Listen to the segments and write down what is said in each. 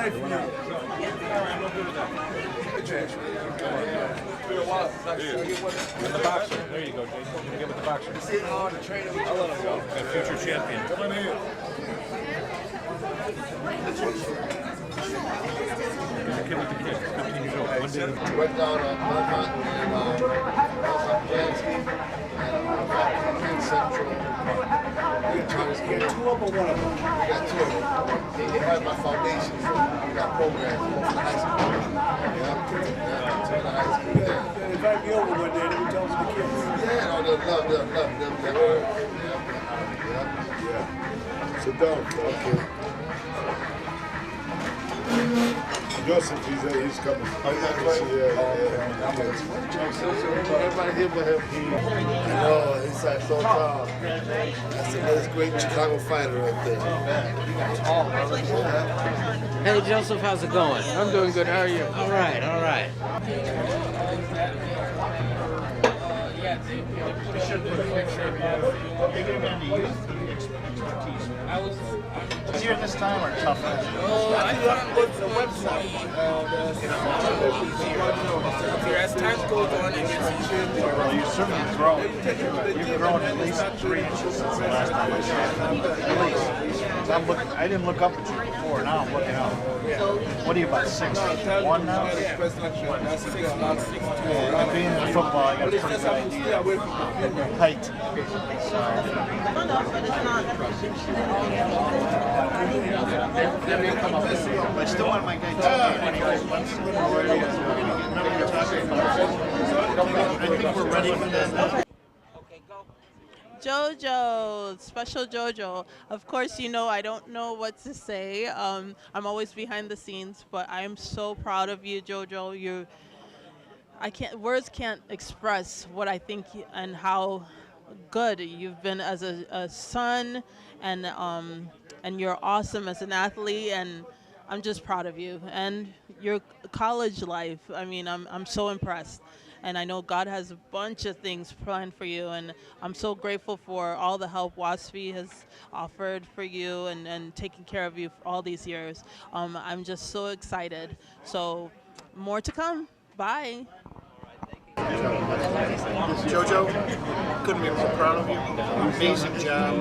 right for you. And the boxer. There you go, Jason. You're gonna get with the boxer. I'll let him go. A future champion. Come on here. The kid with the kid. 15 years old. One day. Went down to Belmont and Lansky and Penn Central. Get two of them or one of them? I got two of them. They have my foundation for that program for the high school. Yeah, two of the high school. Yeah. Invite me over one day and we talk to the kids. Yeah, no, they love them. Yeah. Sit down. Okay. Joseph, he's coming. Oh, you got everybody here but him. No, he's like so tall. That's a great Chicago fighter right there. Hey Joseph, how's it going? I'm doing good. How are you? All right, all right. Easier this time or tougher? As time goes on, it gets easier. Well, you've certainly grown. You've grown at least 3 inches since the last time I saw you. At least. I didn't look up at you before. Now I'm looking up. What are you, about 6'1" now? Yeah, being in football, I got a pretty good idea of height. I still want my guy to when he goes once. Remember you're talking about. I think we're ready for that. Jojo, special Jojo. Of course, you know I don't know what to say. I'm always behind the scenes, but I am so proud of you, Jojo. Words can't express what I think and how good you've been as a son, and you're awesome as an athlete, and I'm just proud of you and your college life. I mean, I'm so impressed. And I know God has a bunch of things planned for you, and I'm so grateful for all the help WASFI has offered for you and taking care of you for all these years. I'm just so excited. So more to come. Bye. Jojo, couldn't be more proud of you. Amazing job.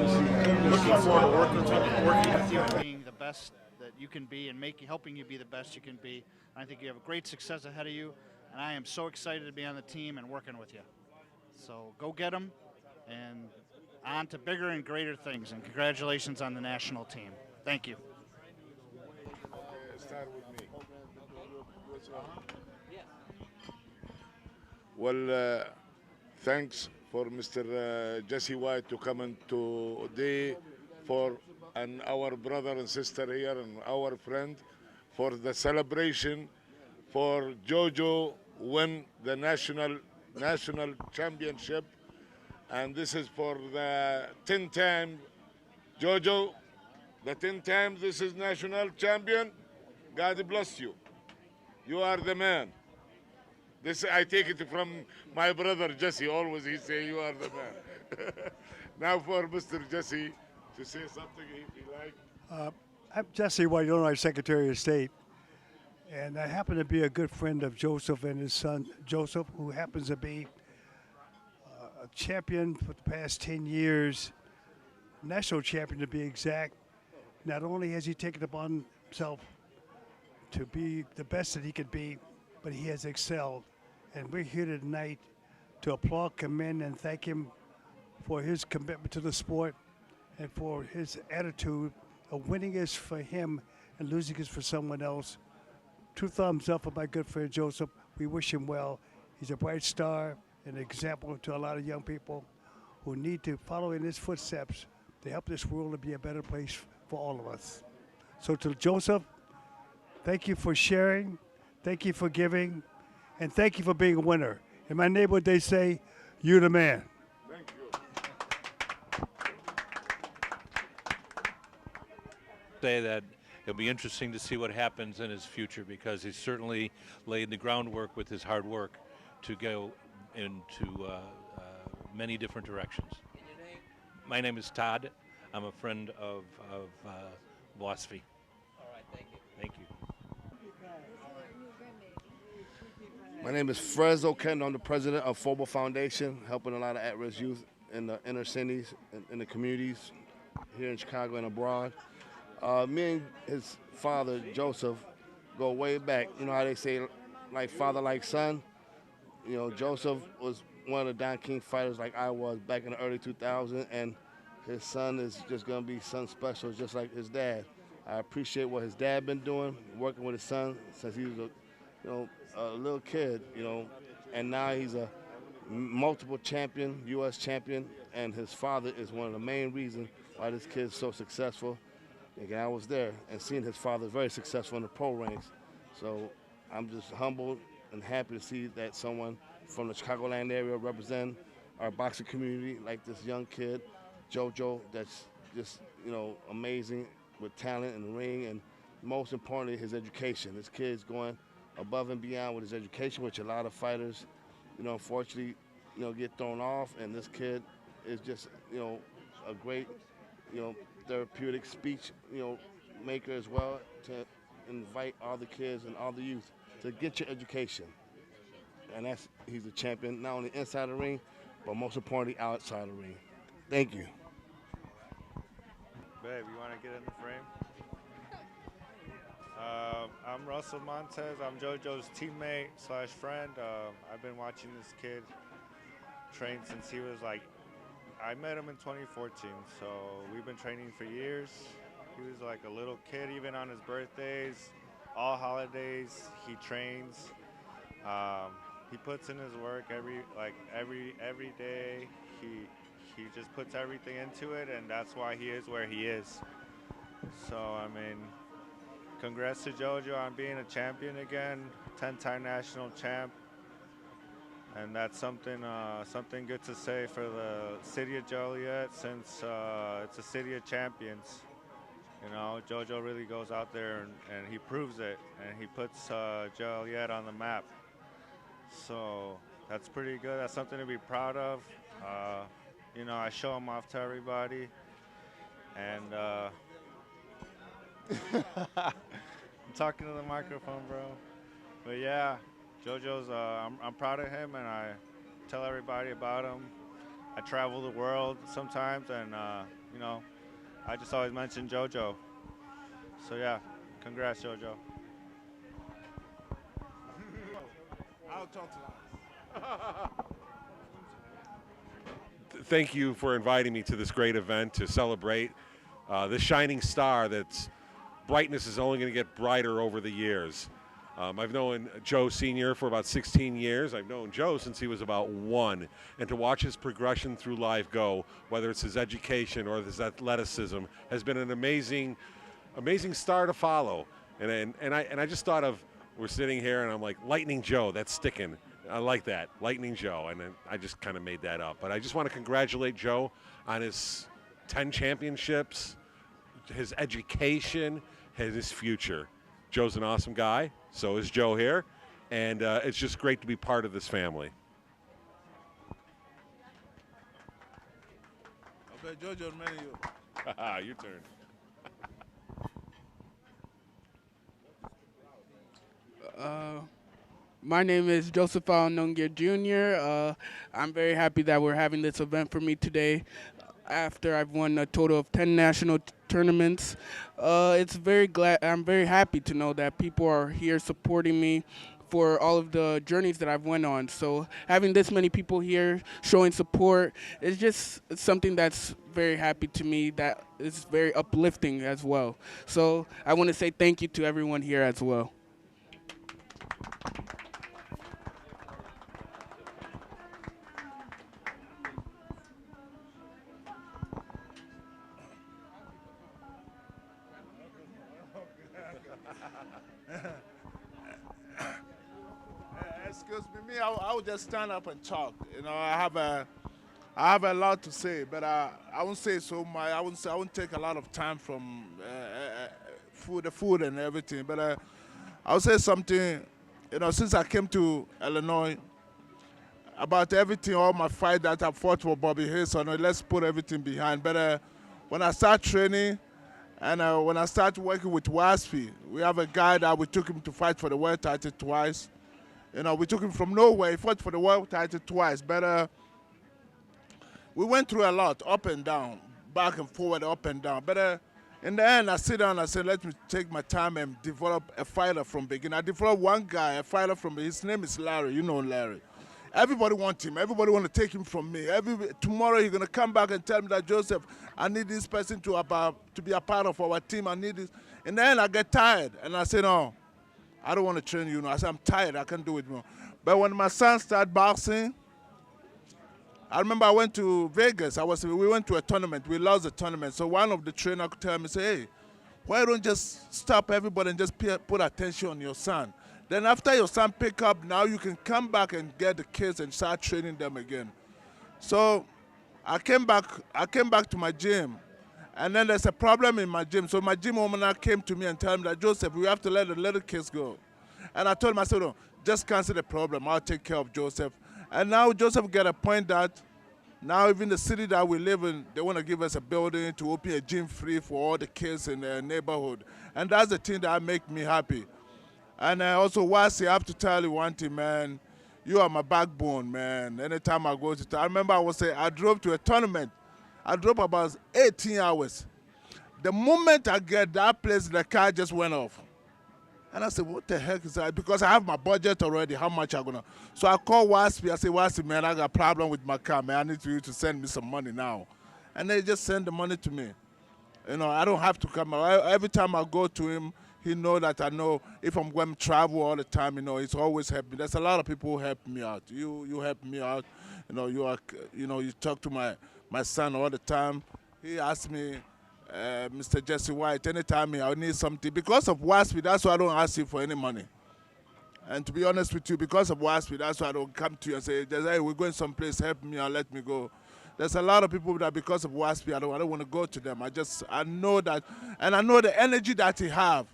Looking forward to working with you and being the best that you can be and helping you be the best you can be. I think you have a great success ahead of you. And I am so excited to be on the team and working with you. So go get them and on to bigger and greater things. And congratulations on the national team. Thank you. Start with me. Well, thanks for Mr. Jesse White to come in today and our brother and sister here and our friend for the celebration for Jojo win the national championship, and this is for the 10th time. Jojo, the 10th time this is national champion. God bless you. You are the man. This I take it from my brother Jesse. Always he say you are the man. Now for Mr. Jesse to say something if he like. I'm Jesse White, Illinois Secretary of State. And I happen to be a good friend of Joseph and his son, Joseph, who happens to be a champion for the past 10 years, national champion to be exact. Not only has he taken upon himself to be the best that he could be, but he has excelled. And we're here tonight to applaud, commend, and thank him for his commitment to the sport and for his attitude of winning is for him and losing is for someone else. 2 thumbs up for my good friend Joseph. We wish him well. He's a bright star, an example to a lot of young people who need to follow in his footsteps to help this world to be a better place for all of us. So to Joseph, thank you for sharing, thank you for giving, and thank you for being a winner. In my neighborhood, they say, you're the man. Thank you. Say that it'll be interesting to see what happens in his future, because he's certainly laid the groundwork with his hard work to go into many different directions. My name is Todd. I'm a friend of WASFI. All right, thank you. Thank you. My name is Frezzo Kent. I'm the president of FOBA Foundation, helping a lot of at-risk youth in the inner cities, in the communities here in Chicago and abroad. Me and his father, Joseph, go way back. You know how they say, like father, like son? You know, Joseph was one of the Don King fighters like I was back in the early 2000s, and his son is just going to be something special just like his dad. I appreciate what his dad been doing, working with his son since he was a little kid, and now he's a multiple champion, U.S. champion, and his father is one of the main reasons why this kid's so successful. Again, I was there and seeing his father very successful in the pro ranks. So I'm just humbled and happy to see that someone from the Chicagoland area represent our boxing community like this young kid, JoJo, that's just, amazing with talent in the ring, and most importantly, his education. This kid's going above and beyond with his education, which a lot of fighters, unfortunately, get thrown off, and this kid is just, a great, therapeutic speech, maker as well, to invite all the kids and all the youth to get your education. And he's a champion, not only inside the ring, but most importantly, outside the ring. Thank you. Babe, you want to get in the frame? I'm Russell Montez. I'm JoJo's teammate / friend. I've been watching this kid train since he was I met him in 2014, so we've been training for years. He was like a little kid, even on his birthdays, all holidays, he trains. He puts in his work every day. He just puts everything into it, and that's why he is where he is. So, I mean, congrats to JoJo on being a champion again, 10-time national champ. And that's something good to say for the city of Joliet, since it's a city of champions. JoJo really goes out there and he proves it, and he puts Joliet on the map. So that's pretty good. That's something to be proud of. I show him off to everybody. And I'm talking to the microphone, bro. But yeah, JoJo's, I'm proud of him, and I tell everybody about him. I travel the world sometimes, and I just always mention JoJo. So yeah, congrats, JoJo. I'll talk to Thank you for inviting me to this great event to celebrate this shining star that's brightness is only going to get brighter over the years. I've known Joe Sr. for about 16 years. I've known Joe since he was about 1. And to watch his progression through life go, whether it's his education or his athleticism, has been an amazing star to follow. And I just thought of, we're sitting here and I'm like, Lightning Joe, that's sticking. I like that, Lightning Joe, and then I just kind of made that up. But I just want to congratulate Joe on his 10 championships, his education, and his future. Joe's an awesome guy, so is Joe here, and it's just great to be part of this family. Okay, JoJo, Your turn. My name is Joseph Awinongya Jr. I'm very happy that we're having this event for me today after I've won a total of 10 national tournaments. I'm very happy to know that people are here supporting me for all of the journeys that I've went on. So having this many people here showing support is just something that's very happy to me, that is very uplifting as well. So I want to say thank you to everyone here as well. Excuse me, I will just stand up and talk. I have a lot to say, but I won't say so much. I won't take a lot of time from the food and everything. But I'll say something. Since I came to Illinois, about everything, all my fight that I fought for Bobby Hayes, let's put everything behind. But when I start training, and when I start working with Waspi, we have a guy that we took him to fight for the world title twice. You know, we took him from nowhere. He fought for the world title twice, but we went through a lot, up and down, back and forward, up and down. But in the end, I sit down and I said, let me take my time and develop a fighter from beginning. I developed one guy, a fighter from, his name is Larry. You know Larry. Everybody wants him. Everybody want to take him from me. Tomorrow he's going to come back and tell me that, Joseph, I need this person to be a part of our team. I need this. In the end, I get tired. And I say, no, I don't want to train you. I said, I'm tired. I can't do it more. But when my son started boxing, I remember I went to Vegas. We went to a tournament. We lost the tournament. So one of the trainers told me, say, hey, why don't you just stop everybody and just put attention on your son? Then after your son pick up, now you can come back and get the kids and start training them again. So I came back to my gym, and then there's a problem in my gym. So my gym owner came to me and told me that, Joseph, we have to let the little kids go. And I told him, I said, no, just cancel the problem. I'll take care of Joseph. And now Joseph get a point that now even the city that we live in, they want to give us a building to open a gym free for all the kids in the neighborhood. And that's the thing that make me happy. And also, Wasi, I have to tell you one thing, man. You are my backbone, man. Anytime I go to, I remember I drove to a tournament. I drove about 18 hours. The moment I get that place, the car just went off. And I said, what the heck is that? Because I have my budget already, how much I'm going to. So I called Waspi. I said, Waspi, man, I got a problem with my car, man. I need you to send me some money now. And they just send the money to me. You know, I don't have to come. Every time I go to him, he know that I know if I'm going to travel all the time, you know, he's always helped me. There's a lot of people who help me out. You help me out. You know, you talk to my son all the time. He asks me, Mr. Jesse White, anytime I need something. Because of WASP, that's why I don't ask you for any money. And to be honest with you, because of WASP, that's why I don't come to you and say, hey, we're going someplace, help me or let me go. There's a lot of people that because of WASP, I don't want to go to them. I know that, and I know the energy that he have.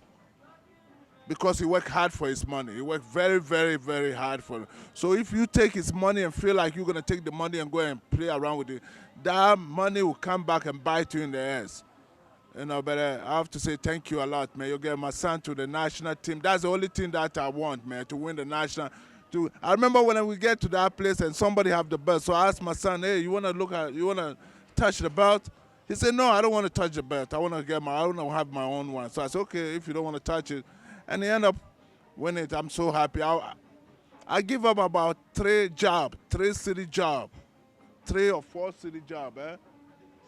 Because he worked hard for his money. He worked very, very, very hard for it. So if you take his money and feel like you're going to take the money and go and play around with it, that money will come back and bite you in the ass. You know, but I have to say thank you a lot, man. You get my son to the national team. That's the only thing that I want, man, to win the national. I remember when we get to that place and somebody have the belt. So I asked my son, hey, you want to touch the belt? He said, no, I don't want to touch the belt. I want to have my own one. So I said, okay, if you don't want to touch it. And he ended up winning it. I'm so happy. I give up about 3 city job, 3 or 4 city job,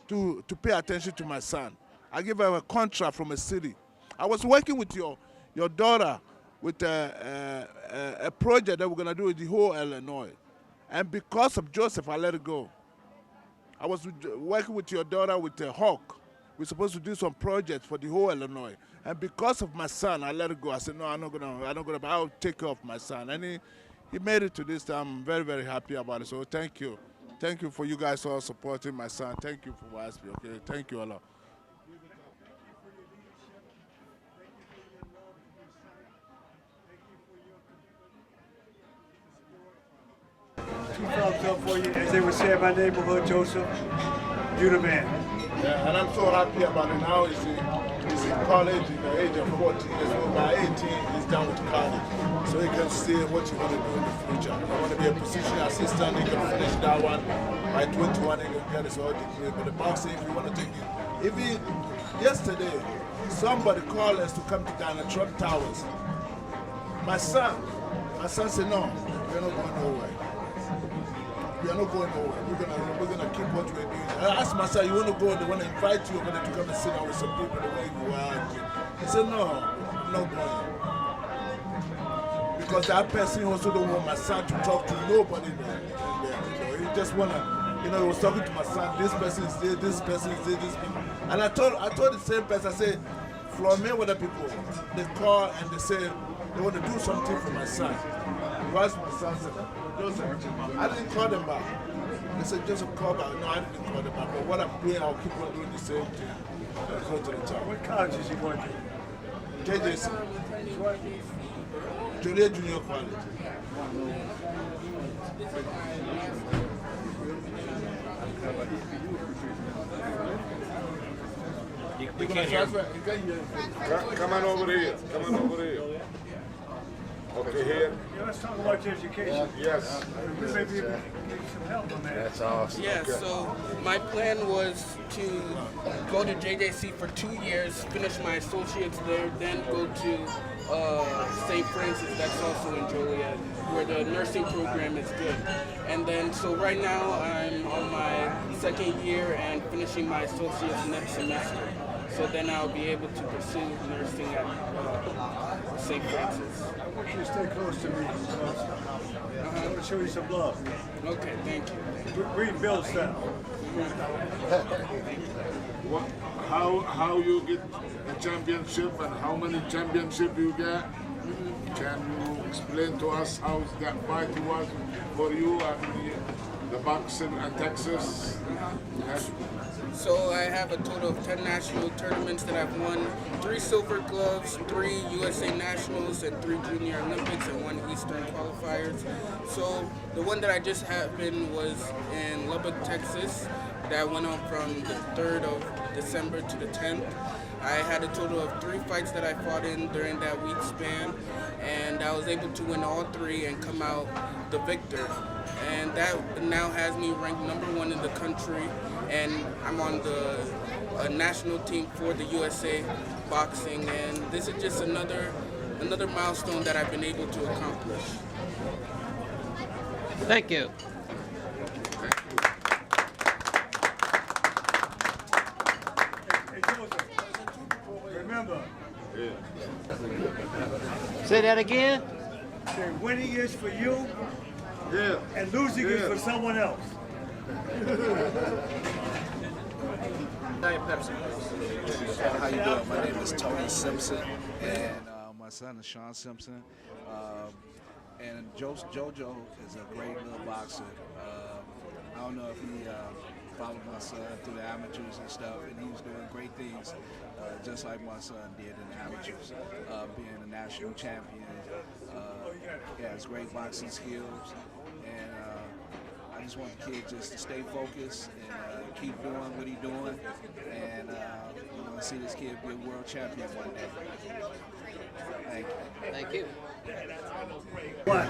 to pay attention to my son. I give him a contract from a city. I was working with your daughter with a project that we're going to do with the whole Illinois. And because of Joseph, I let it go. I was working with your daughter with the Hawk. We're supposed to do some projects for the whole Illinois. And because of my son, I let it go. I said, no, I'm not gonna, I'll take care of my son. And he made it to this time. I'm very, very happy about it. So thank you. Thank you for you guys all supporting my son. Thank you for asking me, okay? Thank you a lot. Two thumbs up for you. As they would say in my neighborhood, Joseph, you the man. Yeah, and I'm so happy about it now. He's in college at the age of 14 years old. By 18, he's done with college. So he can see what he want to do in the future. He want to be a position assistant. He can finish that one. By 21, he can get his own degree. But the boxing, if you want to take it. Yesterday, somebody called us to come to Donald Trump Towers. My son said, no, we're not going nowhere. We are not going nowhere. We're gonna keep what we're doing. I asked my son, you want to go? They want to invite you over there to come and sit down with some people the way you are. He said, no, I'm not going. Because that person also don't want my son to talk to nobody there. He just wanna, he was talking to my son. This person is there. This person is there. This people. And I told the same person. I said, from me, other people, they call and they say they want to do something for my son. What's my son said? Joseph, I didn't call them back. They said, Joseph, call back. No, I didn't call them back. But what I'm doing, I'll keep on doing the same thing. I'll go to the top. What college is he going to? JJC. Joliet Junior College. We can't hear. Come on over here. Come on over here. Okay, here. Yeah, let's talk about your education. Yes. We may be able to get some help on that. That's awesome. Yeah, so my plan was to go to JJC for 2 years, finish my associates there, then go to St. Francis, that's also in Joliet, where the nursing program is good. And then, so right now I'm on my 2nd year and finishing my associates next semester. So then I'll be able to pursue nursing at St. Francis. I want you to stay close to me. I want to show you some love. Okay, thank you. Read Bill style. How you get a championship and how many championship you get? Can you explain to us how that fight was for you and the boxing and Texas? So I have a total of 10 national tournaments that I've won, 3 silver gloves, 3 USA Nationals, and 3 Junior Olympics, and 1 Eastern qualifiers. So the one that I just happened was in Lubbock, Texas. That went on from the 3rd of December to the 10th. I had a total of 3 fights that I fought in during that week span, and I was able to win all 3 and come out the victor. And that now has me ranked #1 in the country, and I'm on the national team for the USA boxing, and this is just another milestone that I've been able to accomplish. Thank you. Hey, Joseph, remember, Say that again. that winning is for you Yeah. and losing is for someone else. How you doing? My name is Tony Simpson, and my son is Sean Simpson. And JoJo is a great little boxer. I don't know if he followed my son through the amateurs and stuff, and he was doing great things, just like my son did in the amateurs, being a national champion. He has great boxing skills, and I just want the kid just to stay focused and keep doing what he's doing, and we want to see this kid be a world champion one day. Thank you. Thank you. What?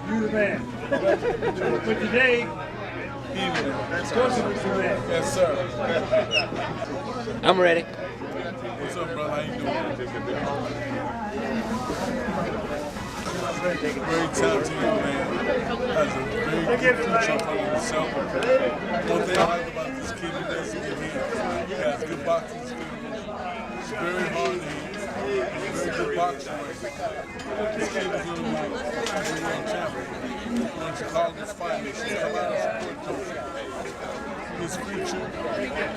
You the man. But today, Joseph is the man. Yes, sir. I'm ready. What's up, brother? How you doing? Very talented young man. Has a very good future in front of himself. One thing I like about this kid, he doesn't give in. He has good boxing skills. He's very hard to hit. He's very good boxer. This kid is going to be a world champion. When Chicago's fight, they should come out and support Joseph. His future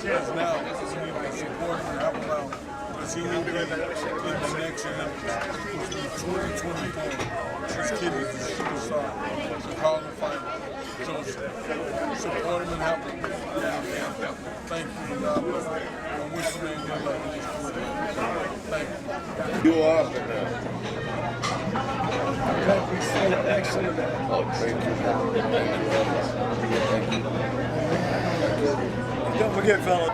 is now. So we need to support and help him out. Because he will be in the next Olympics, which will be 2024. This kid is a superstar. Chicago fighter. Joseph. Support him and help him. Thank you. God bless him. I wish him good luck in his career. Thank you. You are the man. Excellent. Oh, thank you. Don't forget, fellas.